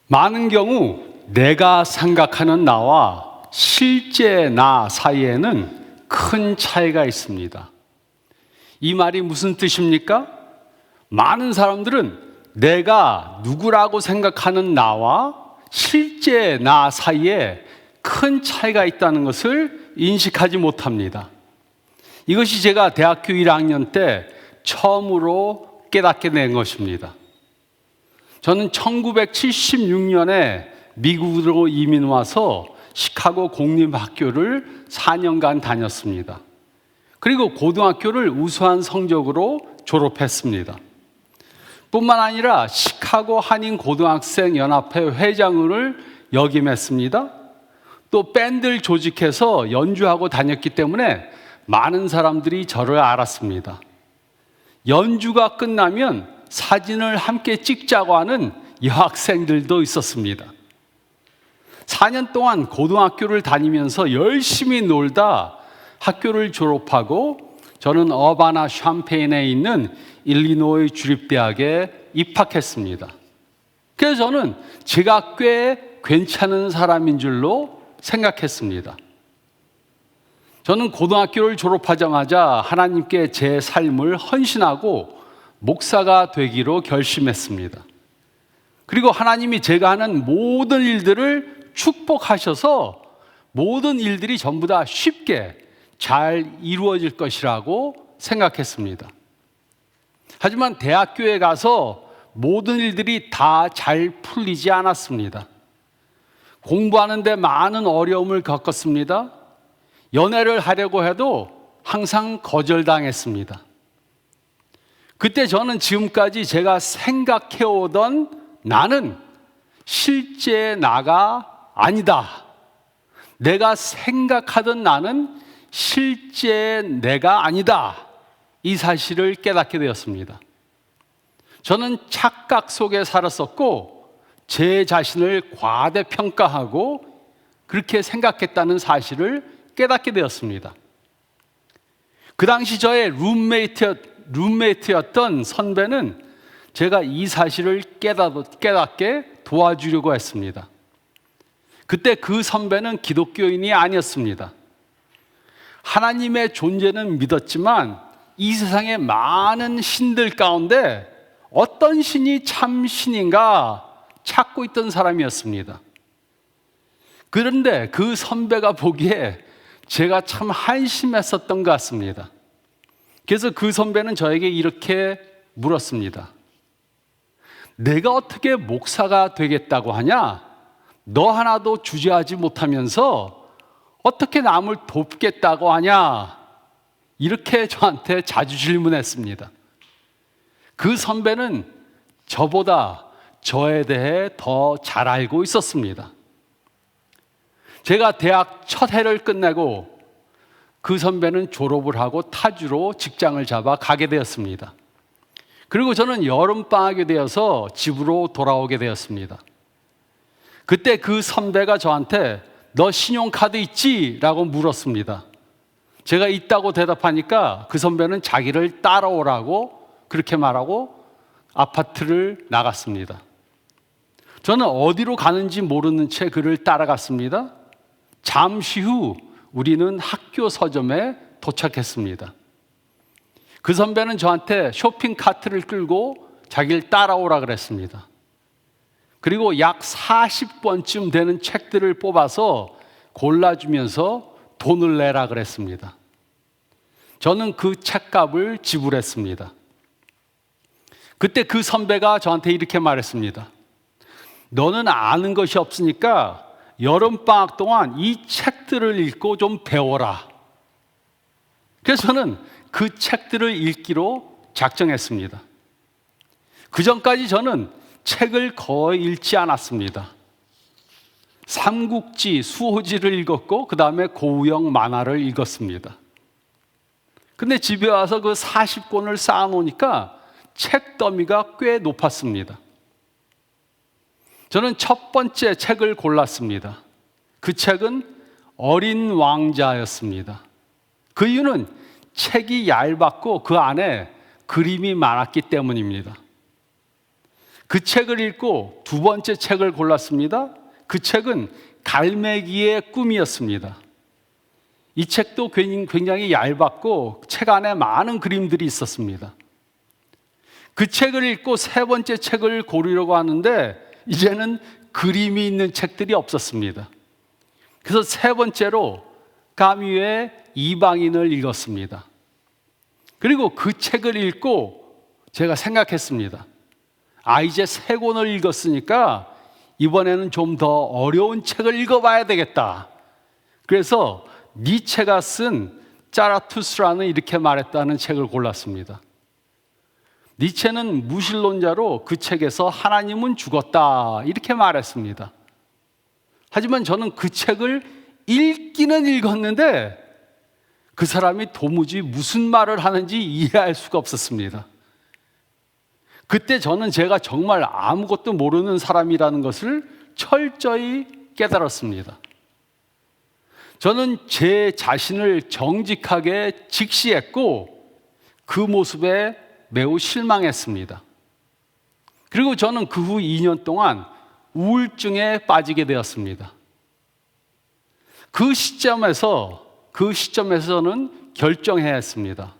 많은 경우 내가 생각하는 나와 실제 나 사이에는 큰 차이가 있습니다. 이 말이 무슨 뜻입니까? 많은 사람들은 내가 누구라고 생각하는 나와 실제 나 사이에 큰 차이가 있다는 것을 인식하지 못합니다. 이것이 제가 대학교 1학년 때 처음으로 깨닫게 된 것입니다. 저는 1976년에 미국으로 이민 와서 시카고 공립학교를 4년간 다녔습니다. 그리고 고등학교를 우수한 성적으로 졸업했습니다. 뿐만 아니라 시카고 한인고등학생연합회 회장을 역임했습니다. 또 밴드를 조직해서 연주하고 다녔기 때문에 많은 사람들이 저를 알았습니다. 연주가 끝나면 사진을 함께 찍자고 하는 여학생들도 있었습니다. 4년 동안 고등학교를 다니면서 열심히 놀다 학교를 졸업하고 저는 어바나 샴페인에 있는 일리노이 주립대학에 입학했습니다. 그래서 저는 제가 꽤 괜찮은 사람인 줄로 생각했습니다. 저는 고등학교를 졸업하자마자 하나님께 제 삶을 헌신하고 목사가 되기로 결심했습니다. 그리고 하나님이 제가 하는 모든 일들을 축복하셔서 모든 일들이 전부 다 쉽게 잘 이루어질 것이라고 생각했습니다. 하지만 대학교에 가서 모든 일들이 다 잘 풀리지 않았습니다. 공부하는데 많은 어려움을 겪었습니다. 연애를 하려고 해도 항상 거절당했습니다. 그때 저는 지금까지 제가 생각해오던 나는 실제 나가 아니다. 내가 생각하던 나는 실제 내가 아니다. 이 사실을 깨닫게 되었습니다. 저는 착각 속에 살았었고 제 자신을 과대평가하고 그렇게 생각했다는 사실을 깨닫게 되었습니다. 그 당시 저의 룸메이트였던 선배는 제가 이 사실을 깨닫게 도와주려고 했습니다. 그때 그 선배는 기독교인이 아니었습니다. 하나님의 존재는 믿었지만 이 세상의 많은 신들 가운데 어떤 신이 참 신인가 찾고 있던 사람이었습니다. 그런데 그 선배가 보기에 제가 참 한심했었던 것 같습니다. 그래서 그 선배는 저에게 이렇게 물었습니다. 내가 어떻게 목사가 되겠다고 하냐? 너 하나도 주저하지 못하면서 어떻게 남을 돕겠다고 하냐? 이렇게 저한테 자주 질문했습니다. 그 선배는 저보다 저에 대해 더 잘 알고 있었습니다. 제가 대학 첫 해를 끝내고 그 선배는 졸업을 하고 타주로 직장을 잡아 가게 되었습니다. 그리고 저는 여름방학이 되어서 집으로 돌아오게 되었습니다. 그때 그 선배가 저한테 너 신용카드 있지? 라고 물었습니다. 제가 있다고 대답하니까 그 선배는 자기를 따라오라고 그렇게 말하고 아파트를 나갔습니다. 저는 어디로 가는지 모르는 채 그를 따라갔습니다. 잠시 후 우리는 학교 서점에 도착했습니다. 그 선배는 저한테 쇼핑 카트를 끌고 자기를 따라오라 그랬습니다. 그리고 약 40권쯤 되는 책들을 뽑아서 골라주면서 돈을 내라 그랬습니다. 저는 그 책값을 지불했습니다. 그때 그 선배가 저한테 이렇게 말했습니다. 너는 아는 것이 없으니까 여름방학 동안 이 책들을 읽고 좀 배워라. 그래서 저는 그 책들을 읽기로 작정했습니다. 그 전까지 저는 책을 거의 읽지 않았습니다. 삼국지, 수호지를 읽었고 그 다음에 고우영 만화를 읽었습니다. 근데 집에 와서 그 40권을 쌓아놓으니까 책 더미가 꽤 높았습니다. 저는 첫 번째 책을 골랐습니다. 그 책은 어린 왕자였습니다. 그 이유는 책이 얇았고 그 안에 그림이 많았기 때문입니다. 그 책을 읽고 두 번째 책을 골랐습니다. 그 책은 갈매기의 꿈이었습니다. 이 책도 굉장히 얇았고 책 안에 많은 그림들이 있었습니다. 그 책을 읽고 세 번째 책을 고르려고 하는데 이제는 그림이 있는 책들이 없었습니다. 그래서 세 번째로 까뮈의 이방인을 읽었습니다. 그리고 그 책을 읽고 제가 생각했습니다. 이제 세 권을 읽었으니까 이번에는 좀 더 어려운 책을 읽어봐야 되겠다. 그래서 니체가 쓴 짜라투스라는 이렇게 말했다는 책을 골랐습니다. 니체는 무신론자로 그 책에서 하나님은 죽었다 이렇게 말했습니다. 하지만 저는 그 책을 읽기는 읽었는데 그 사람이 도무지 무슨 말을 하는지 이해할 수가 없었습니다. 그때 저는 제가 정말 아무것도 모르는 사람이라는 것을 철저히 깨달았습니다. 저는 제 자신을 정직하게 직시했고 그 모습에 매우 실망했습니다. 그리고 저는 그 후 2년 동안 우울증에 빠지게 되었습니다. 그 시점에서는 결정해야 했습니다.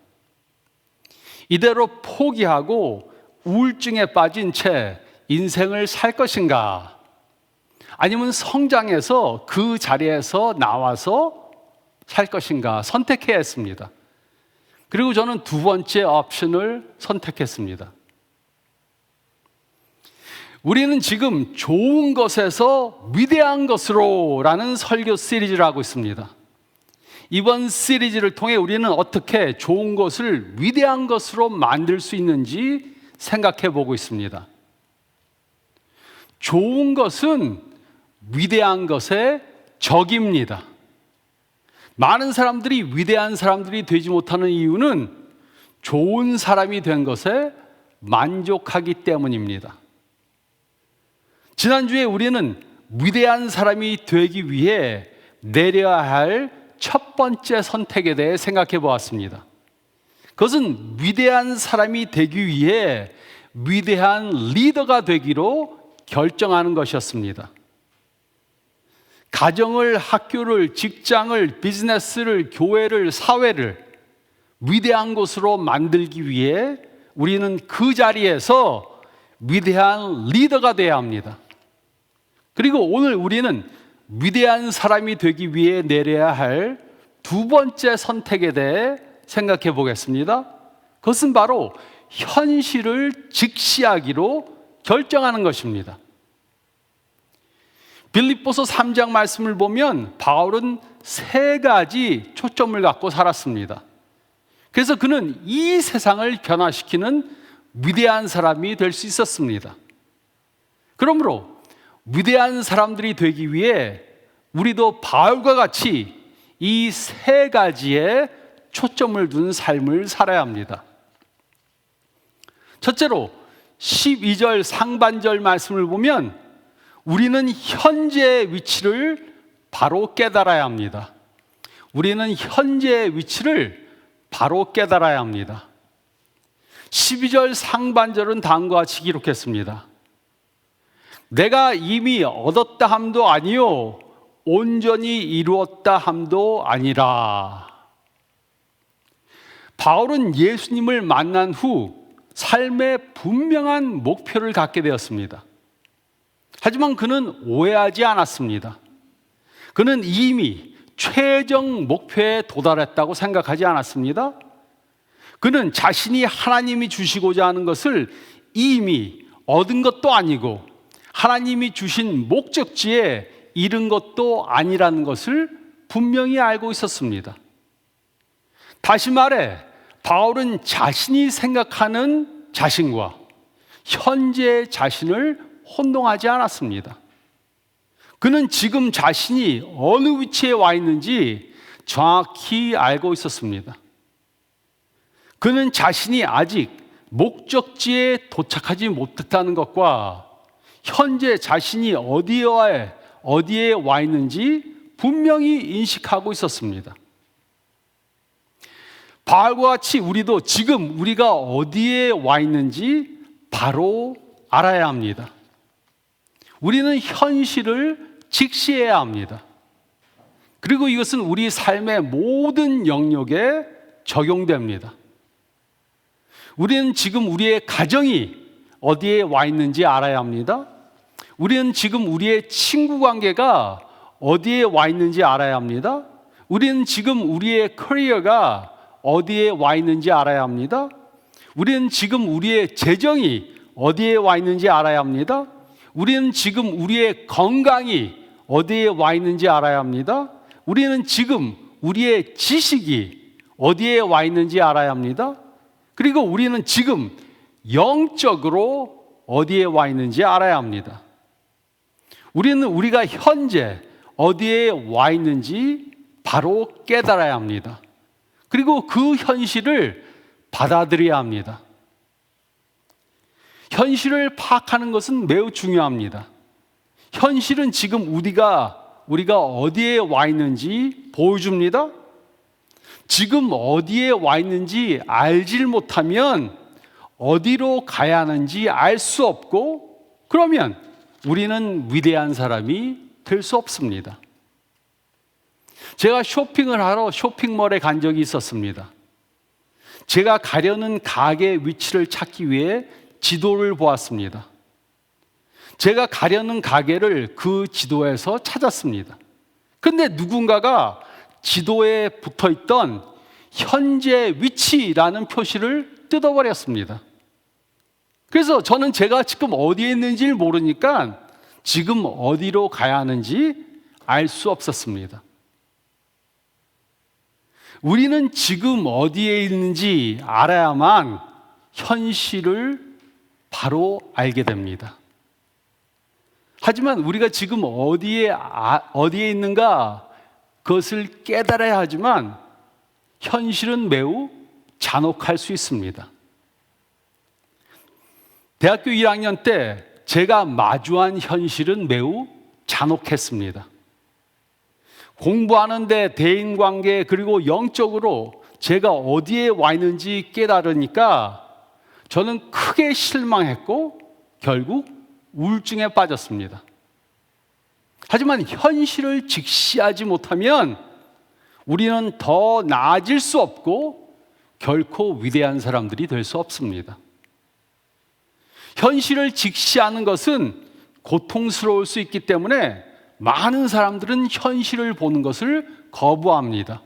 이대로 포기하고 우울증에 빠진 채 인생을 살 것인가? 아니면 성장해서 그 자리에서 나와서 살 것인가? 선택해야 했습니다. 그리고 저는 두 번째 옵션을 선택했습니다. 우리는 지금 좋은 것에서 위대한 것으로 라는 설교 시리즈를 하고 있습니다. 이번 시리즈를 통해 우리는 어떻게 좋은 것을 위대한 것으로 만들 수 있는지 생각해 보고 있습니다. 좋은 것은 위대한 것의 적입니다. 많은 사람들이 위대한 사람들이 되지 못하는 이유는 좋은 사람이 된 것에 만족하기 때문입니다. 지난주에 우리는 위대한 사람이 되기 위해 내려야 할 첫 번째 선택에 대해 생각해 보았습니다. 그것은 위대한 사람이 되기 위해 위대한 리더가 되기로 결정하는 것이었습니다. 가정을, 학교를, 직장을, 비즈니스를, 교회를, 사회를 위대한 곳으로 만들기 위해 우리는 그 자리에서 위대한 리더가 되어야 합니다. 그리고 오늘 우리는 위대한 사람이 되기 위해 내려야 할 두 번째 선택에 대해 생각해 보겠습니다. 그것은 바로 현실을 직시하기로 결정하는 것입니다. 빌립보서 3장 말씀을 보면 바울은 세 가지 초점을 갖고 살았습니다. 그래서 그는 이 세상을 변화시키는 위대한 사람이 될 수 있었습니다. 그러므로 위대한 사람들이 되기 위해 우리도 바울과 같이 이 세 가지에 초점을 둔 삶을 살아야 합니다. 첫째로 12절 상반절 말씀을 보면 우리는 현재의 위치를 바로 깨달아야 합니다. 우리는 현재의 위치를 바로 깨달아야 합니다. 12절 상반절은 다음과 같이 기록했습니다. 내가 이미 얻었다 함도 아니요 온전히 이루었다 함도 아니라. 바울은 예수님을 만난 후 삶의 분명한 목표를 갖게 되었습니다. 하지만 그는 오해하지 않았습니다. 그는 이미 최종 목표에 도달했다고 생각하지 않았습니다. 그는 자신이 하나님이 주시고자 하는 것을 이미 얻은 것도 아니고 하나님이 주신 목적지에 이른 것도 아니라는 것을 분명히 알고 있었습니다. 다시 말해 바울은 자신이 생각하는 자신과 현재 자신을 혼동하지 않았습니다. 그는 지금 자신이 어느 위치에 와 있는지 정확히 알고 있었습니다. 그는 자신이 아직 목적지에 도착하지 못했다는 것과 현재 자신이 어디에 와 있는지 분명히 인식하고 있었습니다. 바울과 같이 우리도 지금 우리가 어디에 와 있는지 바로 알아야 합니다. 우리는 현실을 직시해야 합니다. 그리고 이것은 우리 삶의 모든 영역에 적용됩니다. 우리는 지금 우리의 가정이 어디에 와 있는지 알아야 합니다. 우리는 지금 우리의 친구 관계가 어디에 와 있는지 알아야 합니다. 우리는 지금 우리의 커리어가 어디에 와 있는지 알아야 합니다. 우리는 지금 우리의 재정이 어디에 와 있는지 알아야 합니다. 우리는 지금 우리의 건강이 어디에 와 있는지 알아야 합니다. 우리는 지금 우리의 지식이 어디에 와 있는지 알아야 합니다. 그리고 우리는 지금 영적으로 어디에 와 있는지 알아야 합니다. 우리는 우리가 현재 어디에 와 있는지 바로 깨달아야 합니다. 그리고 그 현실을 받아들여야 합니다. 현실을 파악하는 것은 매우 중요합니다. 현실은 지금 우리가 어디에 와 있는지 보여줍니다. 지금 어디에 와 있는지 알질 못하면 어디로 가야 하는지 알 수 없고, 그러면 우리는 위대한 사람이 될 수 없습니다. 제가 쇼핑을 하러 쇼핑몰에 간 적이 있었습니다. 제가 가려는 가게 위치를 찾기 위해 지도를 보았습니다. 제가 가려는 가게를 그 지도에서 찾았습니다. 근데 누군가가 지도에 붙어 있던 현재 위치라는 표시를 뜯어버렸습니다. 그래서 저는 제가 지금 어디에 있는지를 모르니까 지금 어디로 가야 하는지 알 수 없었습니다. 우리는 지금 어디에 있는지 알아야만 현실을 바로 알게 됩니다. 하지만 우리가 지금 어디에 있는가 그것을 깨달아야 하지만 현실은 매우 잔혹할 수 있습니다. 대학교 1학년 때 제가 마주한 현실은 매우 잔혹했습니다. 공부하는데 대인관계 그리고 영적으로 제가 어디에 와 있는지 깨달으니까 저는 크게 실망했고 결국 우울증에 빠졌습니다. 하지만 현실을 직시하지 못하면 우리는 더 나아질 수 없고 결코 위대한 사람들이 될 수 없습니다. 현실을 직시하는 것은 고통스러울 수 있기 때문에 많은 사람들은 현실을 보는 것을 거부합니다.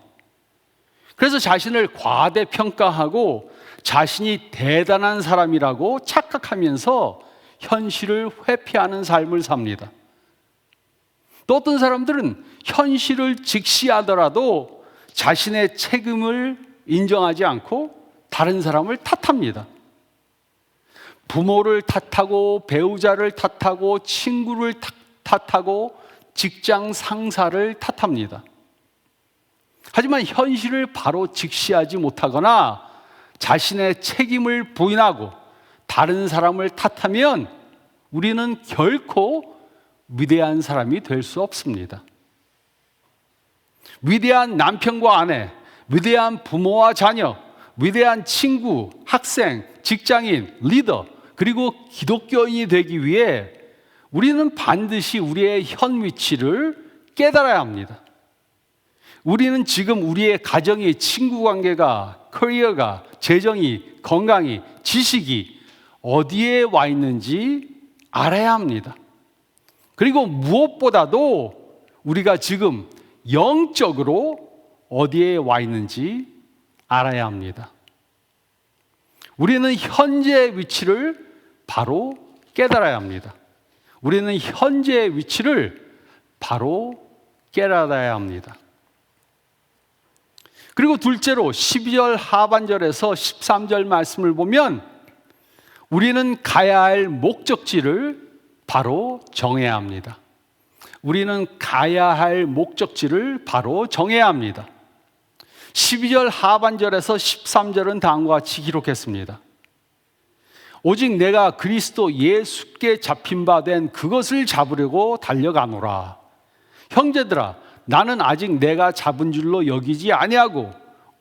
그래서 자신을 과대평가하고 자신이 대단한 사람이라고 착각하면서 현실을 회피하는 삶을 삽니다. 또 어떤 사람들은 현실을 직시하더라도 자신의 책임을 인정하지 않고 다른 사람을 탓합니다. 부모를 탓하고 배우자를 탓하고 친구를 탓하고 직장 상사를 탓합니다. 하지만 현실을 바로 직시하지 못하거나 자신의 책임을 부인하고 다른 사람을 탓하면 우리는 결코 위대한 사람이 될 수 없습니다. 위대한 남편과 아내, 위대한 부모와 자녀, 위대한 친구, 학생, 직장인, 리더, 그리고 기독교인이 되기 위해 우리는 반드시 우리의 현 위치를 깨달아야 합니다. 우리는 지금 우리의 가정이, 친구 관계가, 커리어가, 재정이, 건강이, 지식이 어디에 와 있는지 알아야 합니다. 그리고 무엇보다도 우리가 지금 영적으로 어디에 와 있는지 알아야 합니다. 우리는 현재의 위치를 바로 깨달아야 합니다. 우리는 현재의 위치를 바로 깨달아야 합니다. 그리고 둘째로 12절 하반절에서 13절 말씀을 보면 우리는 가야 할 목적지를 바로 정해야 합니다. 우리는 가야 할 목적지를 바로 정해야 합니다. 12절 하반절에서 13절은 다음과 같이 기록했습니다. 오직 내가 그리스도 예수께 잡힌 바 된 그것을 잡으려고 달려가노라. 형제들아, 나는 아직 내가 잡은 줄로 여기지 아니하고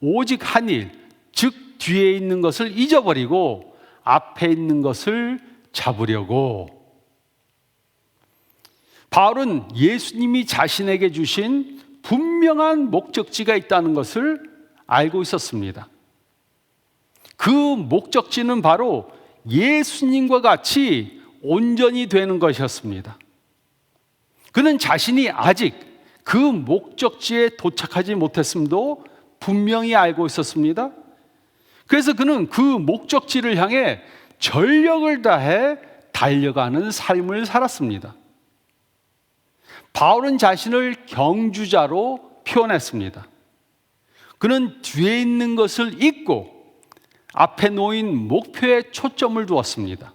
오직 한 일, 즉 뒤에 있는 것을 잊어버리고 앞에 있는 것을 잡으려고. 바울은 예수님이 자신에게 주신 분명한 목적지가 있다는 것을 알고 있었습니다. 그 목적지는 바로 예수님과 같이 온전히 되는 것이었습니다. 그는 자신이 아직 그 목적지에 도착하지 못했음도 분명히 알고 있었습니다. 그래서 그는 그 목적지를 향해 전력을 다해 달려가는 삶을 살았습니다. 바울은 자신을 경주자로 표현했습니다. 그는 뒤에 있는 것을 잊고 앞에 놓인 목표에 초점을 두었습니다.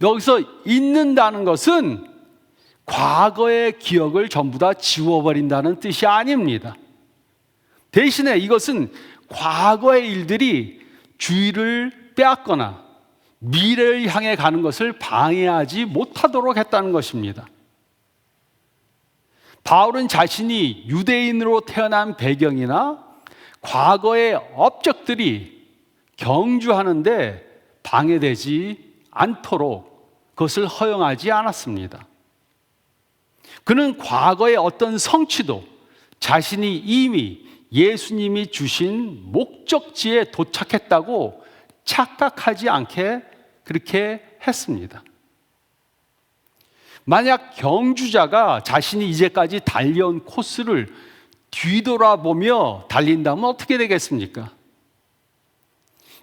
여기서 잊는다는 것은 과거의 기억을 전부 다 지워버린다는 뜻이 아닙니다. 대신에 이것은 과거의 일들이 주의를 빼앗거나 미래를 향해 가는 것을 방해하지 못하도록 했다는 것입니다. 바울은 자신이 유대인으로 태어난 배경이나 과거의 업적들이 경주하는데 방해되지 않도록 그것을 허용하지 않았습니다. 그는 과거의 어떤 성취도 자신이 이미 예수님이 주신 목적지에 도착했다고 착각하지 않게 그렇게 했습니다. 만약 경주자가 자신이 이제까지 달려온 코스를 뒤돌아보며 달린다면 어떻게 되겠습니까?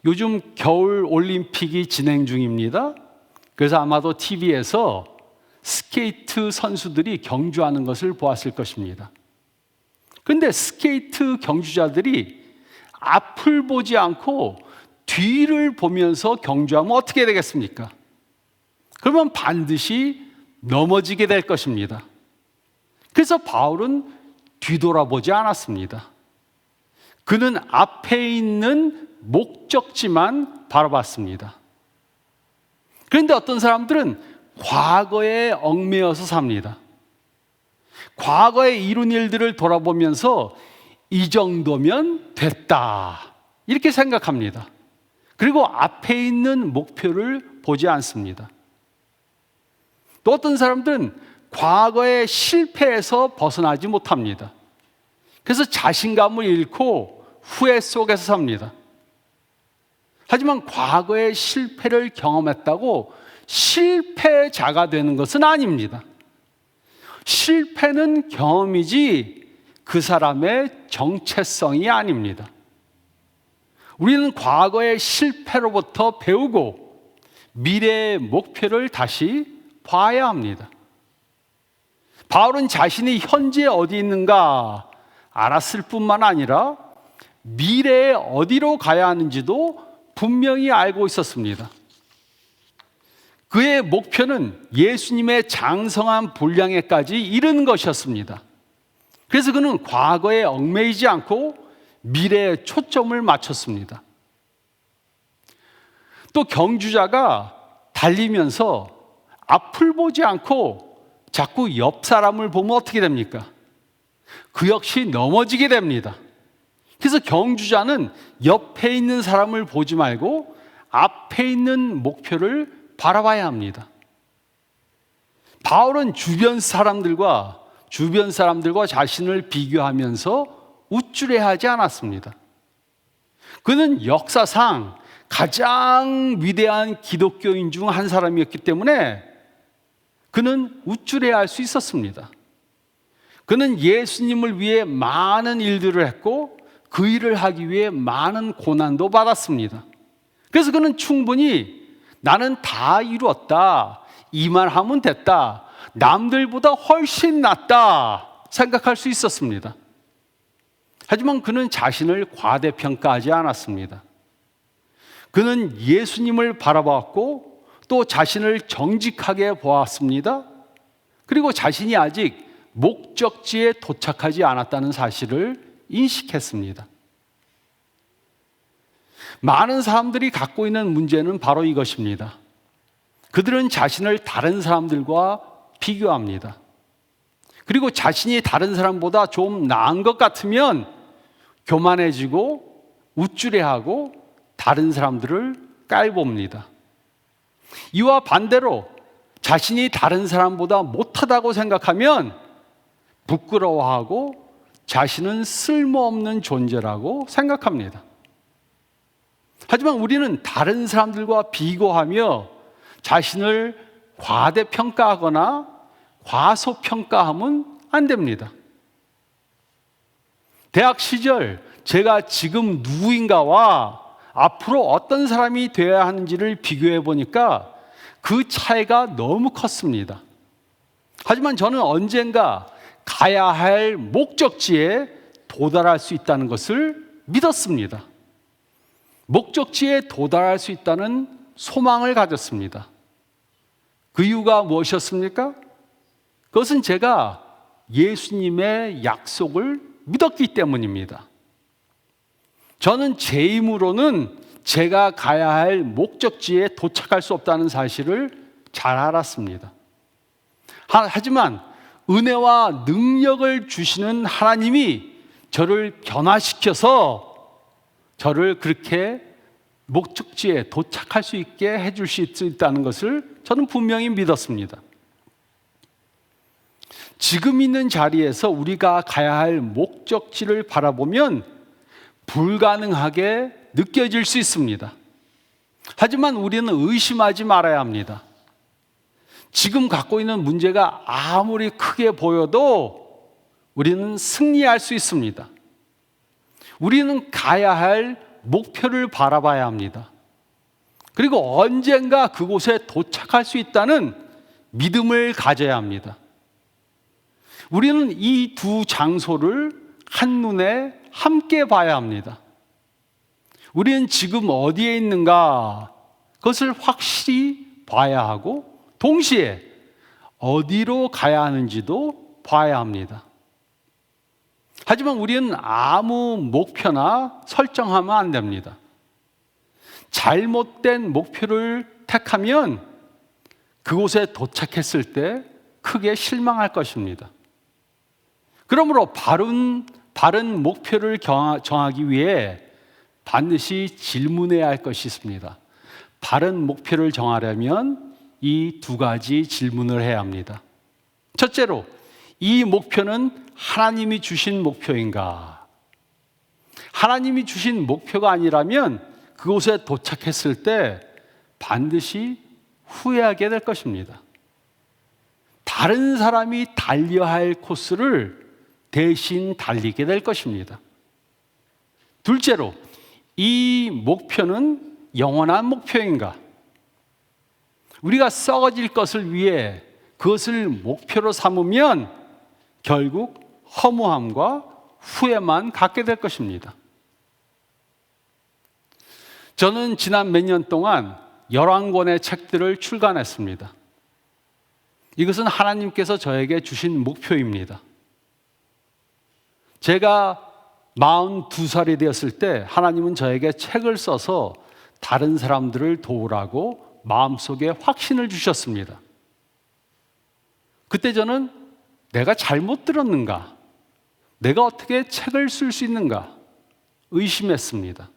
요즘 겨울 올림픽이 진행 중입니다. 그래서 아마도 TV에서 스케이트 선수들이 경주하는 것을 보았을 것입니다. 그런데 스케이트 경주자들이 앞을 보지 않고 뒤를 보면서 경주하면 어떻게 되겠습니까? 그러면 반드시 넘어지게 될 것입니다. 그래서 바울은 뒤돌아보지 않았습니다. 그는 앞에 있는 목적지만 바라봤습니다. 그런데 어떤 사람들은 과거에 얽매여서 삽니다. 과거에 이룬 일들을 돌아보면서 이 정도면 됐다 이렇게 생각합니다. 그리고 앞에 있는 목표를 보지 않습니다. 또 어떤 사람들은 과거의 실패에서 벗어나지 못합니다. 그래서 자신감을 잃고 후회 속에서 삽니다. 하지만 과거의 실패를 경험했다고 실패자가 되는 것은 아닙니다. 실패는 경험이지 그 사람의 정체성이 아닙니다. 우리는 과거의 실패로부터 배우고 미래의 목표를 다시 봐야 합니다. 바울은 자신이 현재 어디 있는가 알았을 뿐만 아니라 미래에 어디로 가야 하는지도 분명히 알고 있었습니다. 그의 목표는 예수님의 장성한 분량에까지 이르는 것이었습니다. 그래서 그는 과거에 얽매이지 않고 미래에 초점을 맞췄습니다. 또 경주자가 달리면서 앞을 보지 않고 자꾸 옆 사람을 보면 어떻게 됩니까? 그 역시 넘어지게 됩니다. 그래서 경주자는 옆에 있는 사람을 보지 말고 앞에 있는 목표를 바라봐야 합니다. 바울은 주변 사람들과 자신을 비교하면서 우쭐해하지 않았습니다. 그는 역사상 가장 위대한 기독교인 중 한 사람이었기 때문에 그는 우쭐해할 수 있었습니다. 그는 예수님을 위해 많은 일들을 했고 그 일을 하기 위해 많은 고난도 받았습니다. 그래서 그는 충분히 나는 다 이루었다, 이만 하면 됐다, 남들보다 훨씬 낫다 생각할 수 있었습니다. 하지만 그는 자신을 과대평가하지 않았습니다. 그는 예수님을 바라봤고 또 자신을 정직하게 보았습니다. 그리고 자신이 아직 목적지에 도착하지 않았다는 사실을 인식했습니다. 많은 사람들이 갖고 있는 문제는 바로 이것입니다. 그들은 자신을 다른 사람들과 비교합니다. 그리고 자신이 다른 사람보다 좀 나은 것 같으면 교만해지고 우쭐해하고 다른 사람들을 깔봅니다. 이와 반대로 자신이 다른 사람보다 못하다고 생각하면 부끄러워하고 자신은 쓸모없는 존재라고 생각합니다. 하지만 우리는 다른 사람들과 비교하며 자신을 과대평가하거나 과소평가하면 안 됩니다. 대학 시절 제가 지금 누구인가와 앞으로 어떤 사람이 되어야 하는지를 비교해 보니까 그 차이가 너무 컸습니다. 하지만 저는 언젠가 가야 할 목적지에 도달할 수 있다는 것을 믿었습니다. 목적지에 도달할 수 있다는 소망을 가졌습니다. 그 이유가 무엇이었습니까? 그것은 제가 예수님의 약속을 믿었기 때문입니다. 저는 제 힘으로는 제가 가야 할 목적지에 도착할 수 없다는 사실을 잘 알았습니다. 하지만 은혜와 능력을 주시는 하나님이 저를 변화시켜서 저를 그렇게 목적지에 도착할 수 있게 해줄 수 있다는 것을 저는 분명히 믿었습니다. 지금 있는 자리에서 우리가 가야 할 목적지를 바라보면 불가능하게 느껴질 수 있습니다. 하지만 우리는 의심하지 말아야 합니다. 지금 갖고 있는 문제가 아무리 크게 보여도 우리는 승리할 수 있습니다. 우리는 가야 할 목표를 바라봐야 합니다. 그리고 언젠가 그곳에 도착할 수 있다는 믿음을 가져야 합니다. 우리는 이 두 장소를 한눈에 함께 봐야 합니다. 우리는 지금 어디에 있는가? 그것을 확실히 봐야 하고 동시에 어디로 가야 하는지도 봐야 합니다. 하지만 우리는 아무 목표나 설정하면 안 됩니다. 잘못된 목표를 택하면 그곳에 도착했을 때 크게 실망할 것입니다. 그러므로 바른 목표를 정하기 위해 반드시 질문해야 할 것이 있습니다. 바른 목표를 정하려면 이 두 가지 질문을 해야 합니다. 첫째로, 이 목표는 하나님이 주신 목표인가? 하나님이 주신 목표가 아니라면 그곳에 도착했을 때 반드시 후회하게 될 것입니다. 다른 사람이 달려야 할 코스를 대신 달리게 될 것입니다. 둘째로, 이 목표는 영원한 목표인가? 우리가 썩어질 것을 위해 그것을 목표로 삼으면 결국 허무함과 후회만 갖게 될 것입니다. 저는 지난 몇 년 동안 11권의 책들을 출간했습니다. 이것은 하나님께서 저에게 주신 목표입니다. 제가 42살이 되었을 때 하나님은 저에게 책을 써서 다른 사람들을 도우라고 마음속에 확신을 주셨습니다. 그때 저는 내가 잘못 들었는가? 내가 어떻게 책을 쓸 수 있는가? 의심했습니다.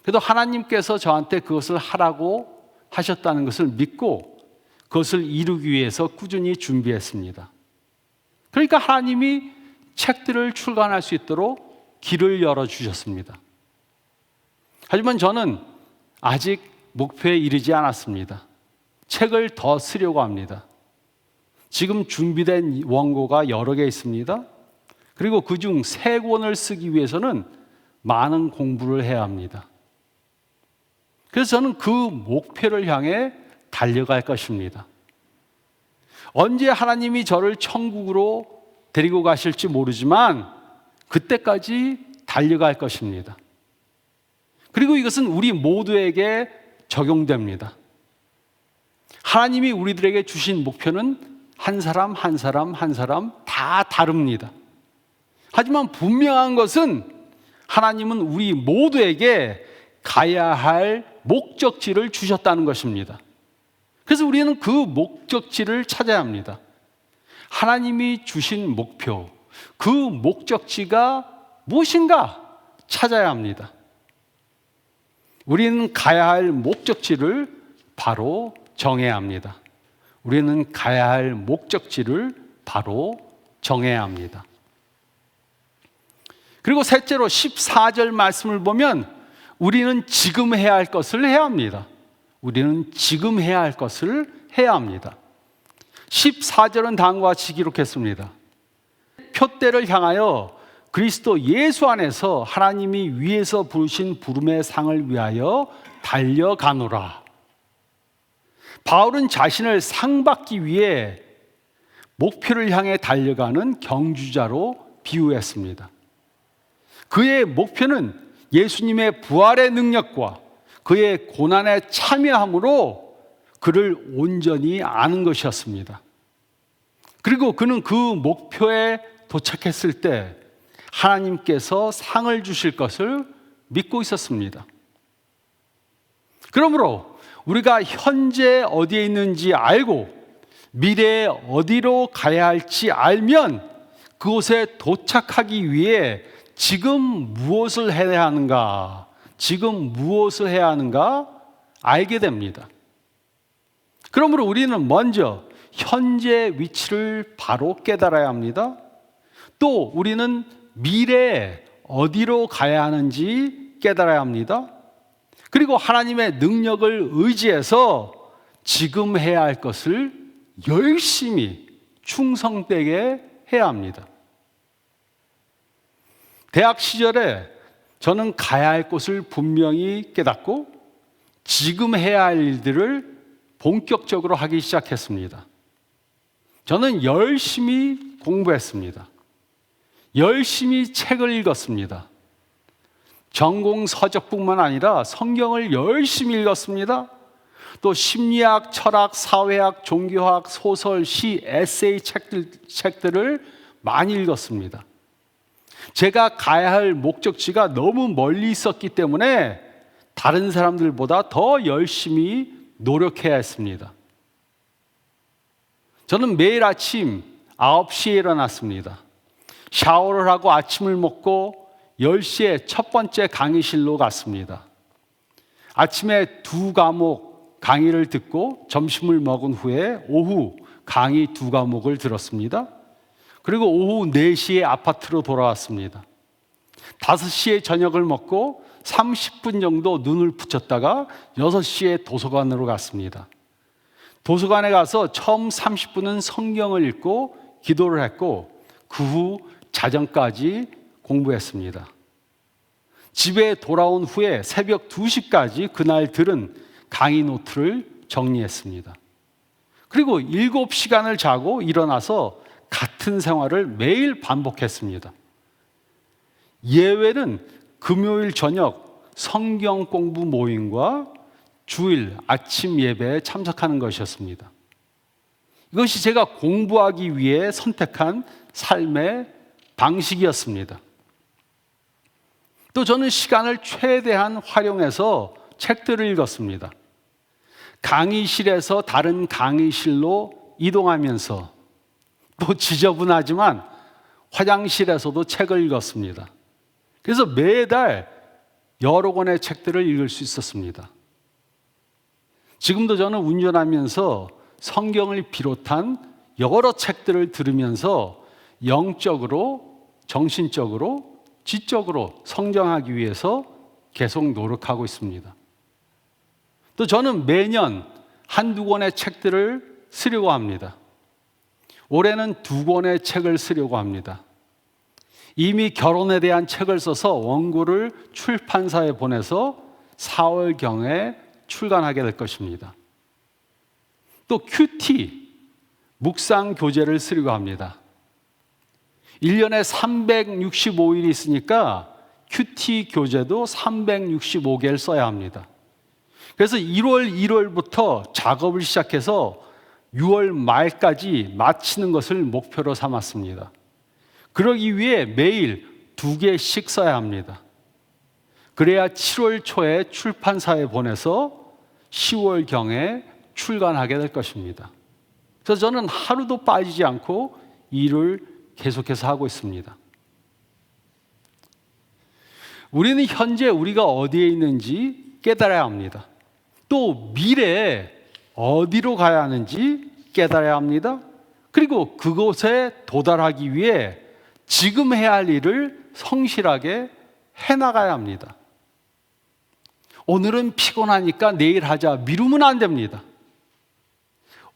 그래도 하나님께서 저한테 그것을 하라고 하셨다는 것을 믿고 그것을 이루기 위해서 꾸준히 준비했습니다. 그러니까 하나님이 책들을 출간할 수 있도록 길을 열어주셨습니다. 하지만 저는 아직 목표에 이르지 않았습니다. 책을 더 쓰려고 합니다. 지금 준비된 원고가 여러 개 있습니다. 그리고 그중 3권을 쓰기 위해서는 많은 공부를 해야 합니다. 그래서 저는 그 목표를 향해 달려갈 것입니다. 언제 하나님이 저를 천국으로 데리고 가실지 모르지만 그때까지 달려갈 것입니다. 그리고 이것은 우리 모두에게 적용됩니다. 하나님이 우리들에게 주신 목표는 한 사람 한 사람 한 사람 다 다릅니다. 하지만 분명한 것은 하나님은 우리 모두에게 가야 할 목적지를 주셨다는 것입니다. 그래서 우리는 그 목적지를 찾아야 합니다. 하나님이 주신 목표, 그 목적지가 무엇인가 찾아야 합니다. 우리는 가야 할 목적지를 바로 정해야 합니다. 우리는 가야 할 목적지를 바로 정해야 합니다. 그리고 셋째로 14절 말씀을 보면 우리는 지금 해야 할 것을 해야 합니다. 우리는 지금 해야 할 것을 해야 합니다. 14절은 다음과 같이 기록했습니다. 표대를 향하여 그리스도 예수 안에서 하나님이 위에서 부르신 부름의 상을 위하여 달려가노라. 바울은 자신을 상 받기 위해 목표를 향해 달려가는 경주자로 비유했습니다. 그의 목표는 예수님의 부활의 능력과 그의 고난에 참여함으로 그를 온전히 아는 것이었습니다. 그리고 그는 그 목표에 도착했을 때 하나님께서 상을 주실 것을 믿고 있었습니다. 그러므로 우리가 현재 어디에 있는지 알고 미래에 어디로 가야 할지 알면 그곳에 도착하기 위해 지금 무엇을 해야 하는가, 지금 무엇을 해야 하는가 알게 됩니다. 그러므로 우리는 먼저 현재 위치를 바로 깨달아야 합니다. 또 우리는 미래에 어디로 가야 하는지 깨달아야 합니다. 그리고 하나님의 능력을 의지해서 지금 해야 할 것을 열심히 충성되게 해야 합니다. 대학 시절에 저는 가야 할 곳을 분명히 깨닫고 지금 해야 할 일들을 본격적으로 하기 시작했습니다. 저는 열심히 공부했습니다. 열심히 책을 읽었습니다. 전공 서적뿐만 아니라 성경을 열심히 읽었습니다. 또 심리학, 철학, 사회학, 종교학, 소설, 시, 에세이 책들을 많이 읽었습니다. 제가 가야 할 목적지가 너무 멀리 있었기 때문에 다른 사람들보다 더 열심히 노력해야 했습니다. 저는 매일 아침 9시에 일어났습니다. 샤워를 하고 아침을 먹고 10시에 첫 번째 강의실로 갔습니다. 아침에 2과목 강의를 듣고 점심을 먹은 후에 오후 강의 2과목을 들었습니다. 그리고 오후 4시에 아파트로 돌아왔습니다. 5시에 저녁을 먹고 30분 정도 눈을 붙였다가 6시에 도서관으로 갔습니다. 도서관에 가서 처음 30분은 성경을 읽고 기도를 했고 그 후 자정까지 공부했습니다. 집에 돌아온 후에 새벽 2시까지 그날 들은 강의 노트를 정리했습니다. 그리고 7시간을 자고 일어나서 같은 생활을 매일 반복했습니다. 예외는 금요일 저녁 성경 공부 모임과 주일 아침 예배에 참석하는 것이었습니다. 이것이 제가 공부하기 위해 선택한 삶의 방식이었습니다. 또 저는 시간을 최대한 활용해서 책들을 읽었습니다. 강의실에서 다른 강의실로 이동하면서 또 지저분하지만 화장실에서도 책을 읽었습니다. 그래서 매달 여러 권의 책들을 읽을 수 있었습니다. 지금도 저는 운전하면서 성경을 비롯한 여러 책들을 들으면서 영적으로, 정신적으로, 지적으로 성장하기 위해서 계속 노력하고 있습니다. 또 저는 매년 한두 권의 책들을 쓰려고 합니다. 올해는 2권의 책을 쓰려고 합니다. 이미 결혼에 대한 책을 써서 원고를 출판사에 보내서 4월경에 출간하게 될 것입니다. 또 큐티, 묵상 교재를 쓰려고 합니다. 1년에 365일이 있으니까 큐티 교재도 365개를 써야 합니다. 그래서 1월 1월부터 작업을 시작해서 6월 말까지 마치는 것을 목표로 삼았습니다. 그러기 위해 매일 2개씩 써야 합니다. 그래야 7월 초에 출판사에 보내서 10월경에 출간하게 될 것입니다. 그래서 저는 하루도 빠지지 않고 일을 계속해서 하고 있습니다. 우리는 현재 우리가 어디에 있는지 깨달아야 합니다. 또 미래에 어디로 가야 하는지 깨달아야 합니다. 그리고 그곳에 도달하기 위해 지금 해야 할 일을 성실하게 해나가야 합니다. 오늘은 피곤하니까 내일 하자 미루면 안 됩니다.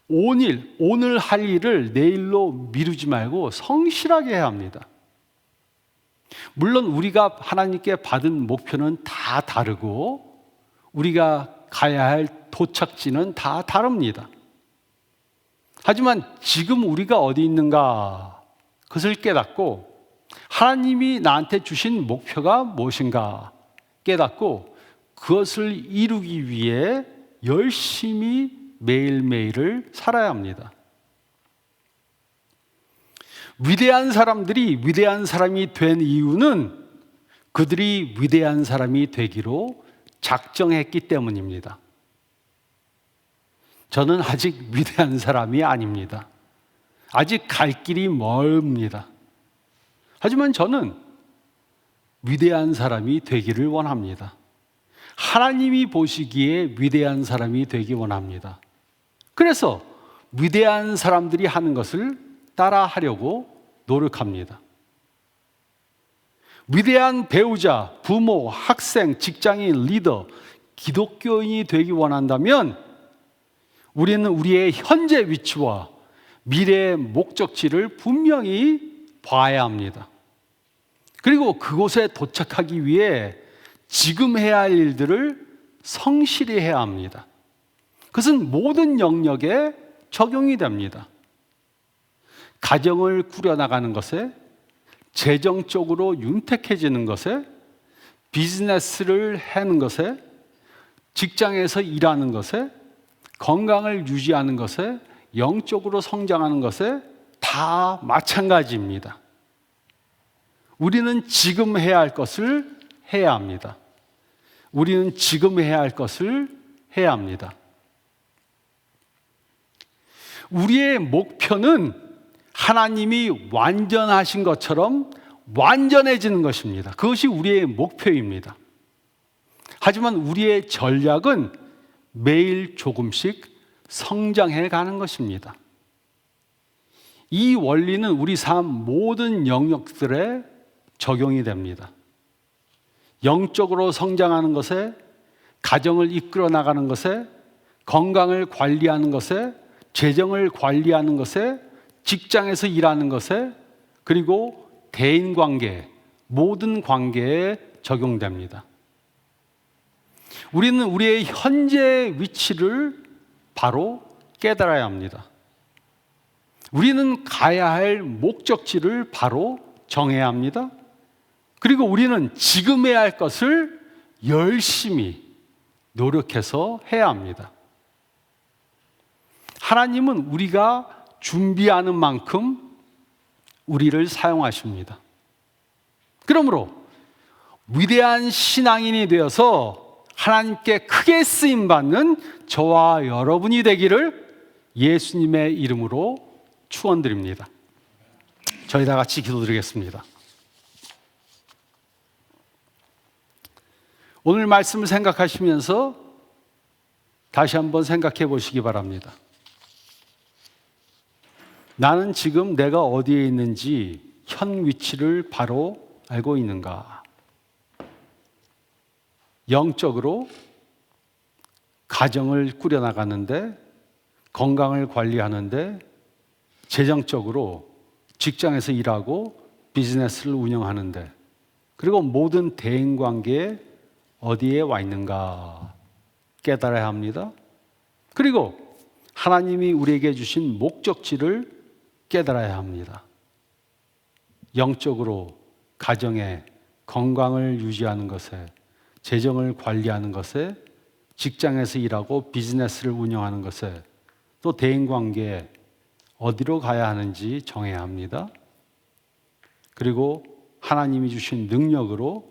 오늘 할 일을 내일로 미루지 말고 성실하게 해야 합니다. 물론 우리가 하나님께 받은 목표는 다 다르고 우리가 가야 할 도착지는 다 다릅니다. 하지만 지금 우리가 어디 있는가 그것을 깨닫고 하나님이 나한테 주신 목표가 무엇인가 깨닫고 그것을 이루기 위해 열심히 매일매일을 살아야 합니다. 위대한 사람들이 위대한 사람이 된 이유는 그들이 위대한 사람이 되기로 작정했기 때문입니다. 저는 아직 위대한 사람이 아닙니다. 아직 갈 길이 멀습니다. 하지만 저는 위대한 사람이 되기를 원합니다. 하나님이 보시기에 위대한 사람이 되기 원합니다. 그래서 위대한 사람들이 하는 것을 따라 하려고 노력합니다. 위대한 배우자, 부모, 학생, 직장인, 리더, 기독교인이 되기 원한다면 우리는 우리의 현재 위치와 미래의 목적지를 분명히 봐야 합니다. 그리고 그곳에 도착하기 위해 지금 해야 할 일들을 성실히 해야 합니다. 그것은 모든 영역에 적용이 됩니다. 가정을 꾸려나가는 것에, 재정적으로 윤택해지는 것에, 비즈니스를 하는 것에, 직장에서 일하는 것에, 건강을 유지하는 것에, 영적으로 성장하는 것에 다 마찬가지입니다. 우리는 지금 해야 할 것을 해야 합니다. 우리는 지금 해야 할 것을 해야 합니다. 우리의 목표는 하나님이 완전하신 것처럼 완전해지는 것입니다. 그것이 우리의 목표입니다. 하지만 우리의 전략은 매일 조금씩 성장해 가는 것입니다. 이 원리는 우리 삶 모든 영역들에 적용이 됩니다. 영적으로 성장하는 것에, 가정을 이끌어 나가는 것에, 건강을 관리하는 것에, 재정을 관리하는 것에, 직장에서 일하는 것에, 그리고 대인관계, 모든 관계에 적용됩니다. 우리는 우리의 현재 위치를 바로 깨달아야 합니다. 우리는 가야 할 목적지를 바로 정해야 합니다. 그리고 우리는 지금 해야 할 것을 열심히 노력해서 해야 합니다. 하나님은 우리가 준비하는 만큼 우리를 사용하십니다. 그러므로 위대한 신앙인이 되어서 하나님께 크게 쓰임받는 저와 여러분이 되기를 예수님의 이름으로 축원드립니다. 저희 다 같이 기도드리겠습니다. 오늘 말씀을 생각하시면서 다시 한번 생각해 보시기 바랍니다. 나는 지금 내가 어디에 있는지 현 위치를 바로 알고 있는가? 영적으로 가정을 꾸려나가는데, 건강을 관리하는데, 재정적으로 직장에서 일하고 비즈니스를 운영하는데, 그리고 모든 대인관계에 어디에 와 있는가 깨달아야 합니다. 그리고 하나님이 우리에게 주신 목적지를 깨달아야 합니다. 영적으로 가정에 건강을 유지하는 것에, 재정을 관리하는 것에, 직장에서 일하고 비즈니스를 운영하는 것에, 또 대인관계에 어디로 가야 하는지 정해야 합니다. 그리고 하나님이 주신 능력으로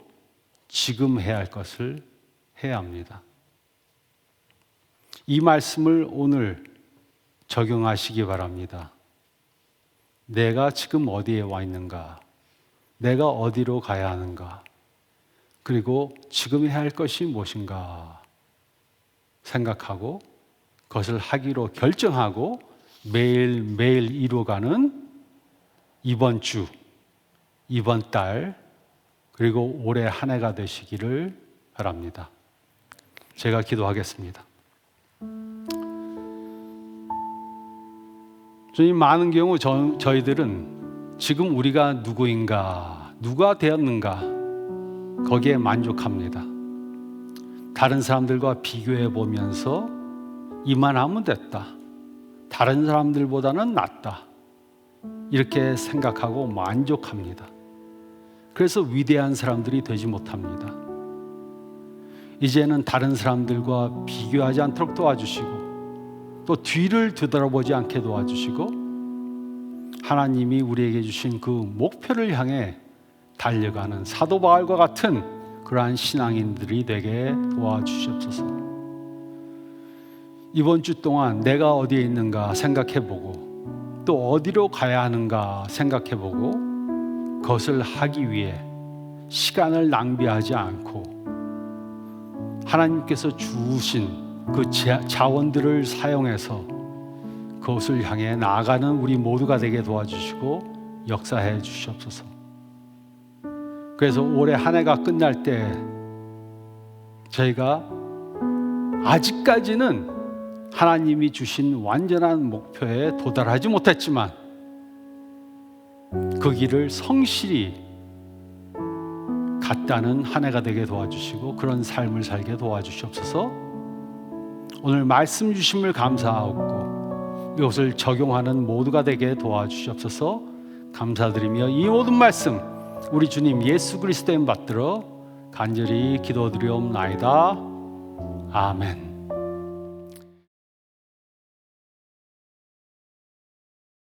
지금 해야 할 것을 해야 합니다. 이 말씀을 오늘 적용하시기 바랍니다. 내가 지금 어디에 와 있는가? 내가 어디로 가야 하는가? 그리고 지금 해야 할 것이 무엇인가? 생각하고 그것을 하기로 결정하고 매일매일 이루어가는 이번 주, 이번 달, 그리고 올해 한 해가 되시기를 바랍니다. 제가 기도하겠습니다. 주님, 많은 경우 저희들은 지금 우리가 누구인가, 누가 되었는가 거기에 만족합니다. 다른 사람들과 비교해 보면서 이만하면 됐다, 다른 사람들보다는 낫다, 이렇게 생각하고 만족합니다. 그래서 위대한 사람들이 되지 못합니다. 이제는 다른 사람들과 비교하지 않도록 도와주시고 또 뒤를 뒤돌아보지 않게 도와주시고 하나님이 우리에게 주신 그 목표를 향해 달려가는 사도 바울과 같은 그러한 신앙인들이 되게 도와주시옵소서. 이번 주 동안 내가 어디에 있는가 생각해보고 또 어디로 가야 하는가 생각해보고 그것을 하기 위해 시간을 낭비하지 않고 하나님께서 주신 그 자원들을 사용해서 그것을 향해 나아가는 우리 모두가 되게 도와주시고 역사해 주시옵소서. 그래서 올해 한 해가 끝날 때 저희가 아직까지는 하나님이 주신 완전한 목표에 도달하지 못했지만 그 길을 성실히 갔다는 한 해가 되게 도와주시고 그런 삶을 살게 도와주시옵소서. 오늘 말씀 주심을 감사하고 이것을 적용하는 모두가 되게 도와주시옵소서. 감사드리며 이 모든 말씀 우리 주님 예수 그리스도의 이름 받들어 간절히 기도드리옵나이다. 아멘.